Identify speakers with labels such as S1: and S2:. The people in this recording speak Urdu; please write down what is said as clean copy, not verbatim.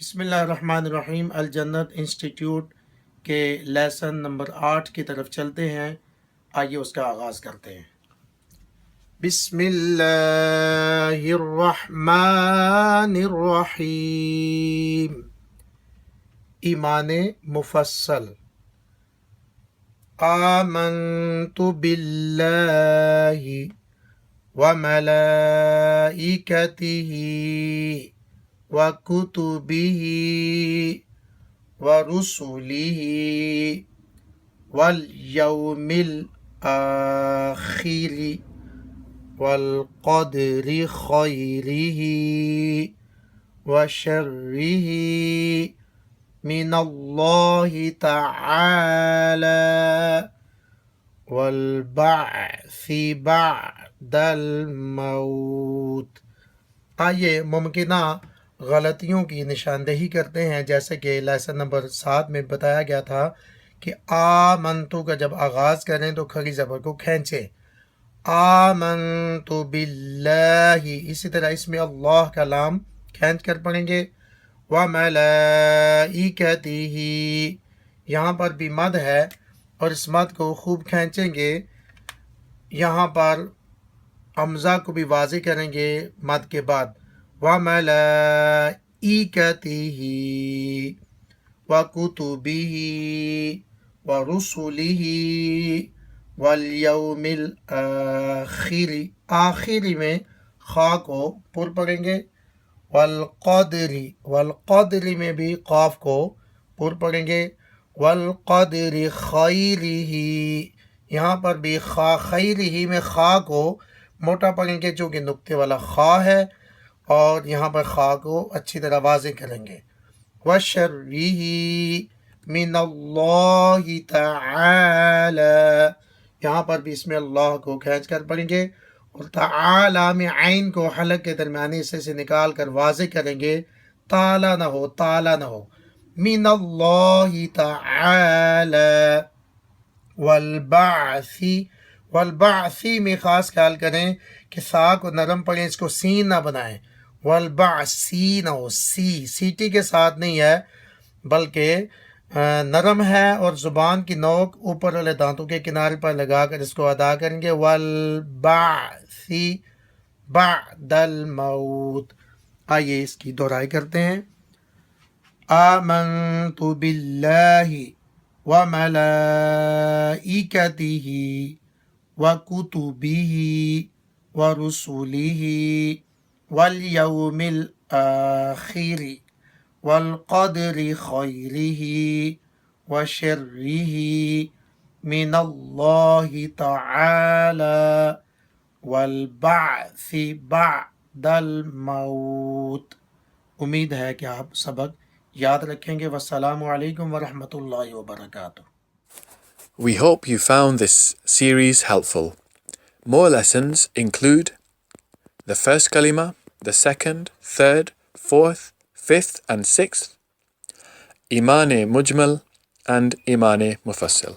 S1: بسم اللہ الرحمن الرحیم الجنت انسٹیٹیوٹ کے لیسن نمبر 8 کی طرف چلتے ہیں۔ آئیے اس کا آغاز کرتے ہیں۔ بسم اللہ الرحمن الرحیم۔ ایمان مفصل۔ آمنت باللہ وملائکتہ وَكُتُبِهِ وَرُسُلِهِ وَالْيَوْمِ الْآخِرِ وَالْقَدْرِ خَيْرِهِ وَشَرِّهِ مِنَ اللَّهِ تَعَالَى وَالْبَعْثِ بَعْدَ الْمَوْتِ۔ آئیے ممکنہ غلطیوں کی نشاندہی کرتے ہیں، جیسے کہ لیسن نمبر 7 میں بتایا گیا تھا کہ آمنتو کا جب آغاز کریں تو کھڑی زبر کو کھینچے، آمنتو باللہ۔ اسی طرح اس میں اللہ کا لام کھینچ کر پڑھیں گے، وملائکتہ، یہاں پر بھی مد ہے اور اس مد کو خوب کھینچیں گے۔ یہاں پر حمزہ کو بھی واضح کریں گے مد کے بعد، وَمَلَائِکَتِهِ وَكُتُبِهِ وَرُسُلِهِ وَالْيَوْمِ الْآخِرِ، آخری میں خا کو پر پڑھیں گے، والقدر، والقدر میں بھی قاف کو پر پڑھیں گے، والقدر خیرہ، یہاں پر بھی خا خیرہ میں خا کو موٹا پڑھیں گے چونکہ نقطے والا خا ہے، اور یہاں پر خا کو اچھی طرح واضح کریں گے، وَشَرِّهِ مِنَ اللَّهِ تَعَالَى، یہاں پر بھی اس میں اللہ کو کھینچ کر پڑھیں گے اور تعالی میں عین کو حلق کے درمیانی حصے سے نکال کر واضح کریں گے، تالا نہ ہو، تالا نہ ہو، مِنَ اللَّهِ تَعَالَى وَالْبَعْثِ، والبعثی میں خاص خیال کریں کہ سا کو نرم پڑھیں، اس کو سین نہ بنائیں، والبعثی نہ ہو، سیٹی کے ساتھ نہیں ہے بلکہ نرم ہے، اور زبان کی نوک اوپر والے دانتوں کے کنارے پر لگا کر اس کو ادا کریں گے، والبعثی بعد الموت۔ آئیے اس کی دہرائی کرتے ہیں۔ آمنت باللہ وملائکتہ وَكُتُبِهِ وَرُسُلِهِ وَالْيَوْمِ الْآخِرِ وَالْقَدْرِ خَيْرِهِ وَشَرِّهِ مِنَ اللَّهِ تَعَالَى وَالْبَعْثِ بَعْدَ الْمَوْتِ۔ امید ہے کہ آپ سبق یاد رکھیں گے۔ والسلام علیکم ورحمۃ اللہ وبرکاتہ۔
S2: We hope you found this series helpful. More lessons include the first kalima, the second, third, fourth, fifth and sixth, Iman-e Mujmal and Iman-e Mufassil.